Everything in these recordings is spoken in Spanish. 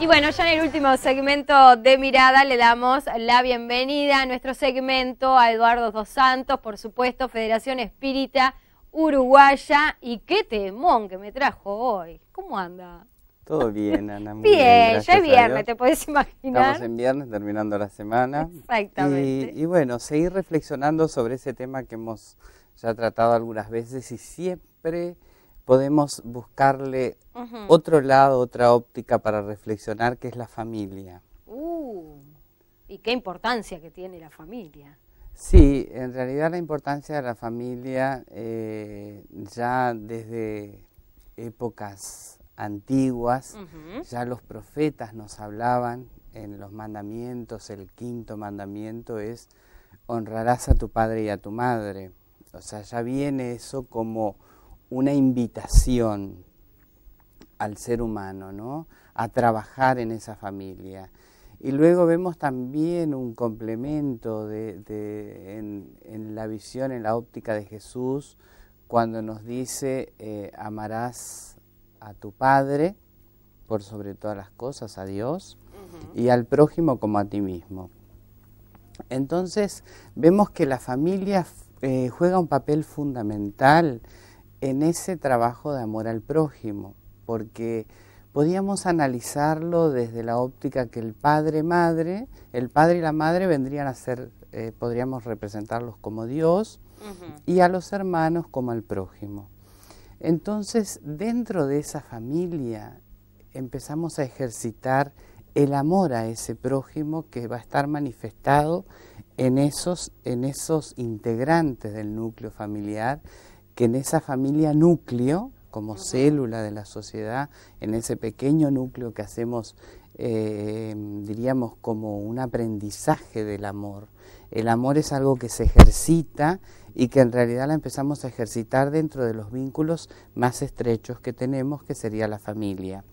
Y bueno, ya en el último segmento de Mirada le damos la bienvenida a nuestro segmento a Eduardo Dos Santos, por supuesto, Federación Espírita Uruguaya. Y qué temón que me trajo hoy. ¿Cómo anda? Todo bien, Ana. Muy bien, ya es a viernes, Dios. te podés imaginar. Estamos en viernes, terminando la semana. Exactamente. Y bueno, seguir reflexionando sobre ese tema que hemos ya tratado algunas veces y siempre podemos buscarle otro lado, otra óptica para reflexionar, que es la familia. Y qué importancia que tiene la familia. Sí, en realidad la importancia de la familia ya desde épocas antiguas, ya los profetas nos hablaban en los mandamientos. El quinto mandamiento es: honrarás a tu padre y a tu madre. O sea, ya viene eso como una invitación al ser humano, ¿no?, a trabajar en esa familia. Y luego vemos también un complemento en la visión, en la óptica de Jesús, cuando nos dice amarás a tu padre por sobre todas las cosas, a Dios, y al prójimo como a ti mismo. Entonces vemos que la familia juega un papel fundamental en ese trabajo de amor al prójimo, porque podíamos analizarlo desde la óptica que el padre y la madre vendrían a ser, podríamos representarlos como Dios, y a los hermanos como al prójimo. Entonces, dentro de esa familia empezamos a ejercitar el amor a ese prójimo, que va a estar manifestado en esos integrantes del núcleo familiar, que en esa familia núcleo, como célula de la sociedad, en ese pequeño núcleo que hacemos, diríamos, como un aprendizaje del amor. El amor es algo que se ejercita y que en realidad la empezamos a ejercitar dentro de los vínculos más estrechos que tenemos, que sería la familia.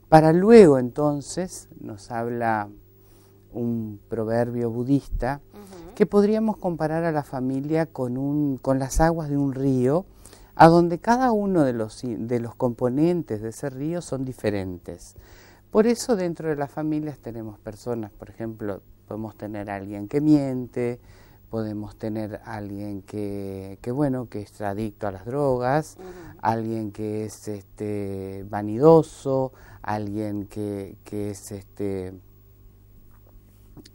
Para luego, entonces, nos habla un proverbio budista que podríamos comparar a la familia con las aguas de un río, a donde cada uno de los componentes de ese río son diferentes. Por eso dentro de las familias tenemos personas, por ejemplo, podemos tener a alguien que miente, podemos tener a alguien que es adicto a las drogas, alguien que es vanidoso, alguien que es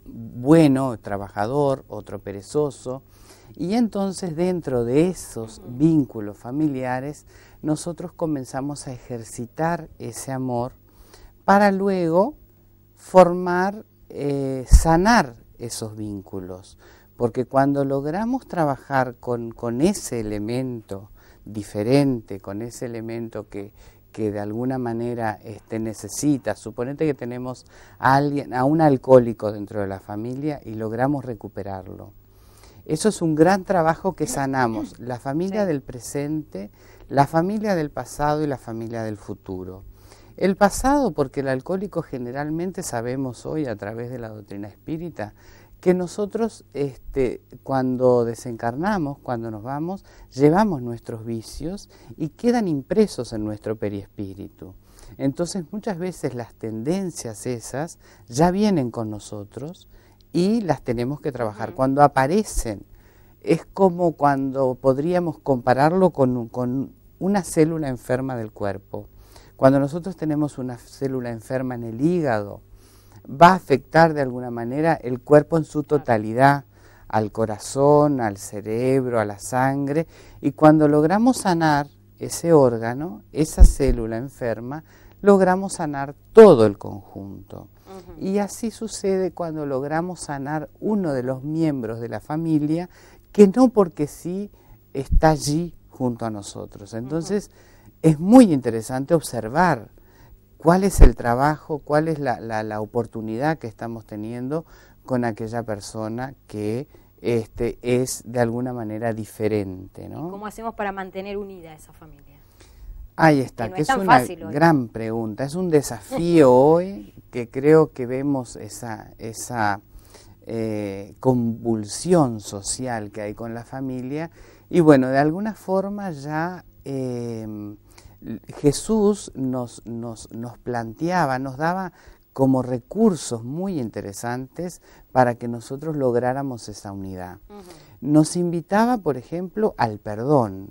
bueno, trabajador, otro perezoso. Y entonces dentro de esos vínculos familiares nosotros comenzamos a ejercitar ese amor para luego formar, sanar esos vínculos. Porque cuando logramos trabajar con ese elemento diferente, con ese elemento que de alguna manera necesita, suponete que tenemos a un alcohólico dentro de la familia y logramos recuperarlo. Eso es un gran trabajo que sanamos, la familia del presente, la familia del pasado y la familia del futuro. El pasado, porque el alcohólico generalmente sabemos hoy a través de la doctrina espírita, que nosotros cuando desencarnamos, cuando nos vamos, llevamos nuestros vicios y quedan impresos en nuestro periespíritu. Entonces muchas veces las tendencias esas ya vienen con nosotros y las tenemos que trabajar. Cuando aparecen, es como cuando podríamos compararlo con una célula enferma del cuerpo. Cuando nosotros tenemos una célula enferma en el hígado, va a afectar de alguna manera el cuerpo en su totalidad, al corazón, al cerebro, a la sangre, y cuando logramos sanar ese órgano, esa célula enferma, logramos sanar todo el conjunto. Y así sucede cuando logramos sanar uno de los miembros de la familia, que no porque sí está allí junto a nosotros. Entonces es muy interesante observar cuál es el trabajo, cuál es la oportunidad que estamos teniendo con aquella persona que es de alguna manera diferente, ¿no? ¿Cómo hacemos para mantener unida esa familia? Ahí está, que es una gran pregunta, es un desafío hoy, que creo que vemos esa convulsión social que hay con la familia, y bueno, de alguna forma ya Jesús nos planteaba, nos daba como recursos muy interesantes para que nosotros lográramos esa unidad. Nos invitaba, por ejemplo, al perdón.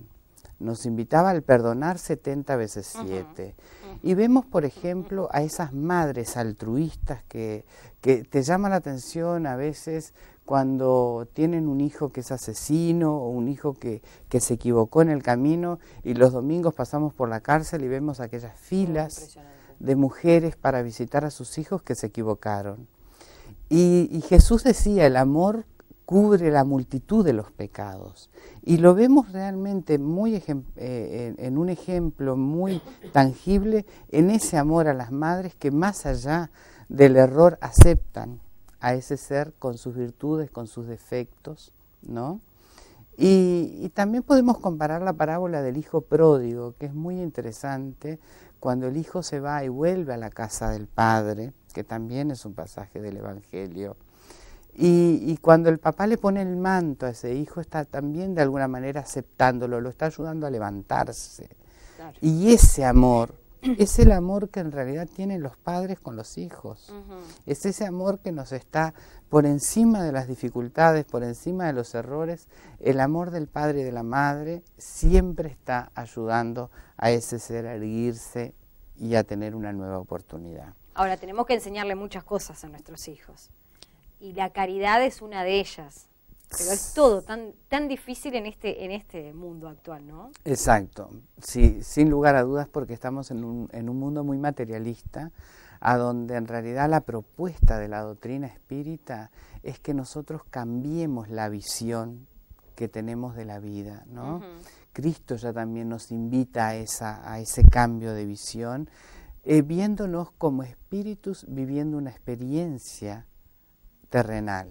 Nos invitaba al perdonar 70 veces 7. Y vemos, por ejemplo, a esas madres altruistas que te llama la atención a veces cuando tienen un hijo que es asesino o un hijo que se equivocó en el camino, y los domingos pasamos por la cárcel y vemos aquellas filas de mujeres para visitar a sus hijos que se equivocaron. Y Jesús decía, el amor cubre la multitud de los pecados. Y lo vemos realmente muy en un ejemplo muy tangible en ese amor a las madres que más allá del error aceptan a ese ser con sus virtudes, con sus defectos, ¿no? Y también podemos comparar la parábola del hijo pródigo, que es muy interesante, cuando el hijo se va y vuelve a la casa del padre, que también es un pasaje del Evangelio. Y cuando el papá le pone el manto a ese hijo, está también de alguna manera aceptándolo, lo está ayudando a levantarse. Claro. Y ese amor es el amor que en realidad tienen los padres con los hijos. Es ese amor que nos está por encima de las dificultades, por encima de los errores. El amor del padre y de la madre siempre está ayudando a ese ser a erguirse y a tener una nueva oportunidad. Ahora, tenemos que enseñarle muchas cosas a nuestros hijos. Y la caridad es una de ellas. Pero es todo tan difícil en este mundo actual, ¿no? Exacto. Sí, sin lugar a dudas, porque estamos en un mundo muy materialista, a donde en realidad la propuesta de la doctrina espírita es que nosotros cambiemos la visión que tenemos de la vida, ¿no? Cristo ya también nos invita a ese cambio de visión, viéndonos como espíritus viviendo una experiencia terrenal.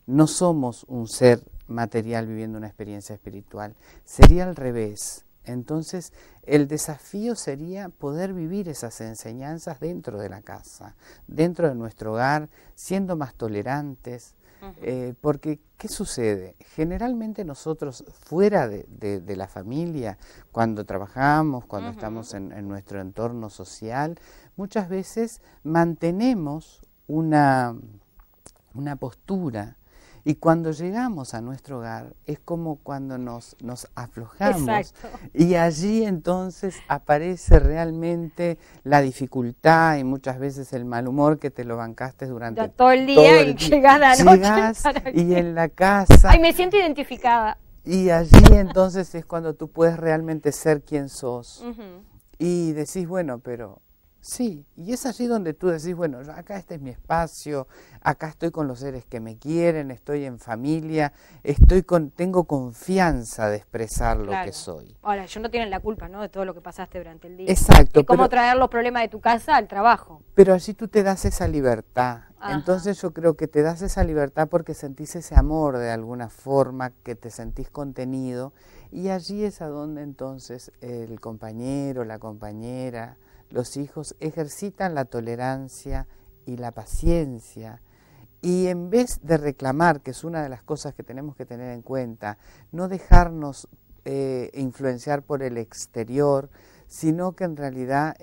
No somos un ser material viviendo una experiencia espiritual, sería al revés. Entonces, el desafío sería poder vivir esas enseñanzas dentro de la casa, dentro de nuestro hogar, siendo más tolerantes, porque ¿qué sucede? Generalmente nosotros fuera de la familia, cuando trabajamos, cuando estamos en nuestro entorno social, muchas veces mantenemos una postura. Y cuando llegamos a nuestro hogar es como cuando nos aflojamos. Exacto. Y allí entonces aparece realmente la dificultad y muchas veces el mal humor que te lo bancaste durante todo el día y llegás a la noche. Y en la casa. Ay, me siento identificada. Y allí entonces es cuando tú puedes realmente ser quien sos. Y decís, bueno, pero sí, y es allí donde tú decís, bueno, acá este es mi espacio, acá estoy con los seres que me quieren, estoy en familia, tengo confianza de expresar lo que soy. Ahora, ellos no tienen la culpa, ¿no?, de todo lo que pasaste durante el día. Exacto. Es como traer los problemas de tu casa al trabajo. Pero allí tú te das esa libertad. Entonces yo creo que te das esa libertad porque sentís ese amor de alguna forma, que te sentís contenido, y allí es a donde entonces el compañero, la compañera, los hijos ejercitan la tolerancia y la paciencia, y en vez de reclamar, que es una de las cosas que tenemos que tener en cuenta, no dejarnos influenciar por el exterior, sino que en realidad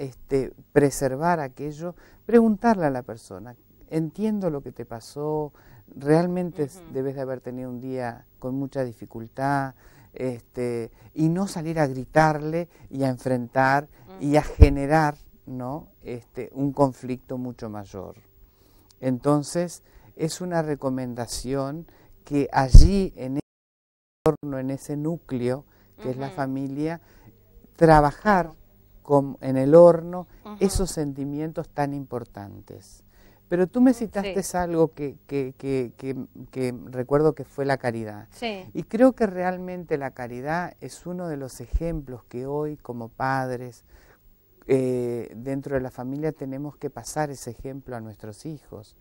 preservar aquello, preguntarle a la persona, entiendo lo que te pasó, realmente debes de haber tenido un día con mucha dificultad, y no salir a gritarle y a enfrentar y a generar, ¿no?, un conflicto mucho mayor. Entonces, es una recomendación que allí, en ese entorno, en ese núcleo, que es la familia, trabajar en el horno esos sentimientos tan importantes. Pero tú me citaste algo que recuerdo que fue la caridad. Y creo que realmente la caridad es uno de los ejemplos que hoy como padres, dentro de la familia, tenemos que pasar ese ejemplo a nuestros hijos.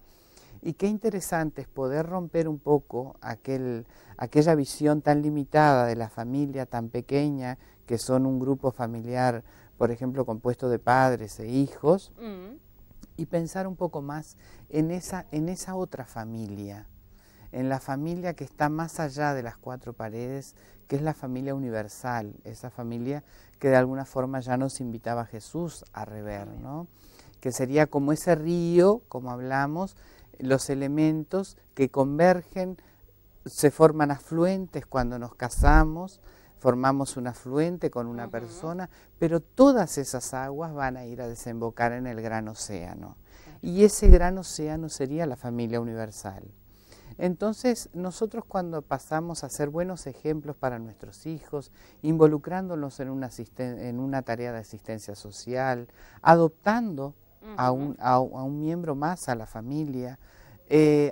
Y qué interesante es poder romper un poco aquella visión tan limitada de la familia tan pequeña, que son un grupo familiar, por ejemplo, compuesto de padres e hijos, y pensar un poco más en esa otra familia, en la familia que está más allá de las cuatro paredes, que es la familia universal, esa familia que de alguna forma ya nos invitaba a Jesús a rever, ¿no? que sería como ese río, como hablamos, los elementos que convergen, se forman afluentes cuando nos casamos, formamos un afluente con una persona, pero todas esas aguas van a ir a desembocar en el gran océano. Y ese gran océano sería la familia universal. Entonces, nosotros cuando pasamos a ser buenos ejemplos para nuestros hijos, involucrándolos en una tarea de asistencia social, adoptando a un miembro más a la familia,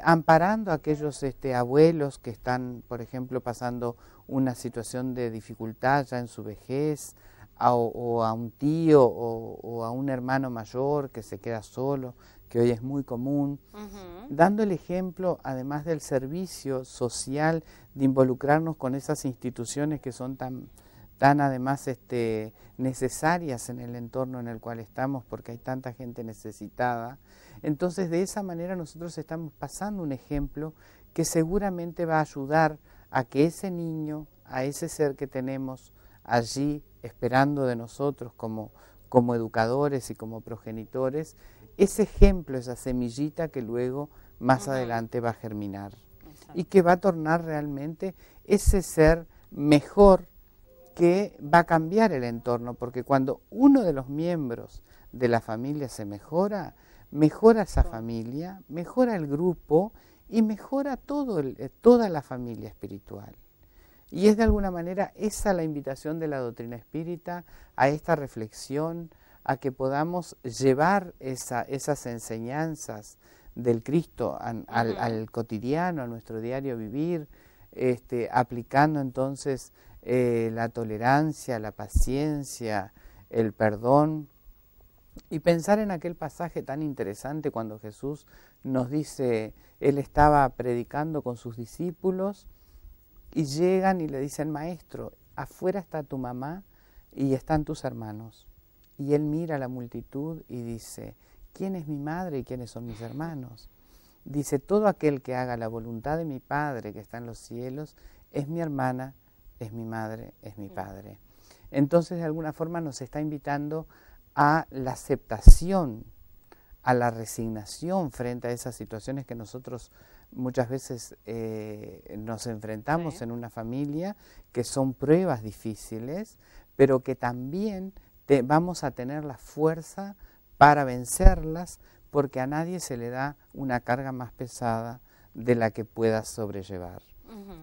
amparando a aquellos abuelos que están, por ejemplo, pasando una situación de dificultad ya en su vejez, o a un tío o a un hermano mayor que se queda solo, que hoy es muy común, dando el ejemplo, además del servicio social, de involucrarnos con esas instituciones que son tan además necesarias en el entorno en el cual estamos, porque hay tanta gente necesitada. Entonces, de esa manera nosotros estamos pasando un ejemplo que seguramente va a ayudar a que ese niño, a ese ser que tenemos allí esperando de nosotros como educadores y como progenitores, ese ejemplo, esa semillita que luego más adelante va a germinar. Exacto. Y que va a tornar realmente ese ser mejor, que va a cambiar el entorno, porque cuando uno de los miembros de la familia se mejora, mejora esa familia, mejora el grupo y mejora toda la familia espiritual. Y es de alguna manera esa la invitación de la doctrina espírita a esta reflexión, a que podamos llevar esas enseñanzas del Cristo al cotidiano, a nuestro diario vivir, aplicando entonces la tolerancia, la paciencia, el perdón, y pensar en aquel pasaje tan interesante cuando Jesús nos dice, Él estaba predicando con sus discípulos y llegan y le dicen, Maestro, afuera está tu mamá y están tus hermanos. Y Él mira a la multitud y dice, ¿quién es mi madre y quiénes son mis hermanos? Dice, todo aquel que haga la voluntad de mi Padre que está en los cielos es mi hermana, es mi madre, es mi padre. Entonces, de alguna forma nos está invitando a la aceptación, a la resignación frente a esas situaciones que nosotros muchas veces nos enfrentamos en una familia, que son pruebas difíciles, pero que también vamos a tener la fuerza para vencerlas, porque a nadie se le da una carga más pesada de la que pueda sobrellevar.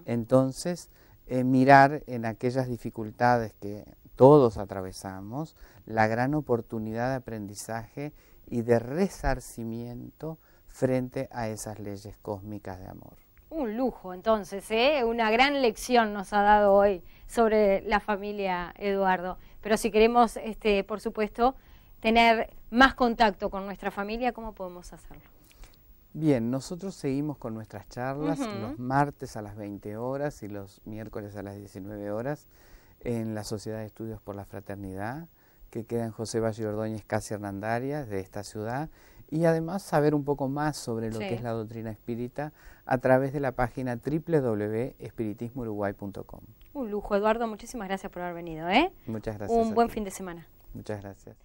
Entonces, mirar en aquellas dificultades que todos atravesamos, la gran oportunidad de aprendizaje y de resarcimiento frente a esas leyes cósmicas de amor. Un lujo, entonces, una gran lección nos ha dado hoy sobre la familia, Eduardo. Pero si queremos, por supuesto, tener más contacto con nuestra familia, ¿cómo podemos hacerlo? Bien, nosotros seguimos con nuestras charlas los martes a las 20 horas y los miércoles a las 19 horas en la Sociedad de Estudios por la Fraternidad, que queda en José Valle Ordóñez, casi Hernandarias, de esta ciudad, y además saber un poco más sobre lo que es la doctrina espírita a través de la página www.espiritismouruguay.com. Un lujo, Eduardo, muchísimas gracias por haber venido. Muchas gracias. Un buen fin de semana. Muchas gracias.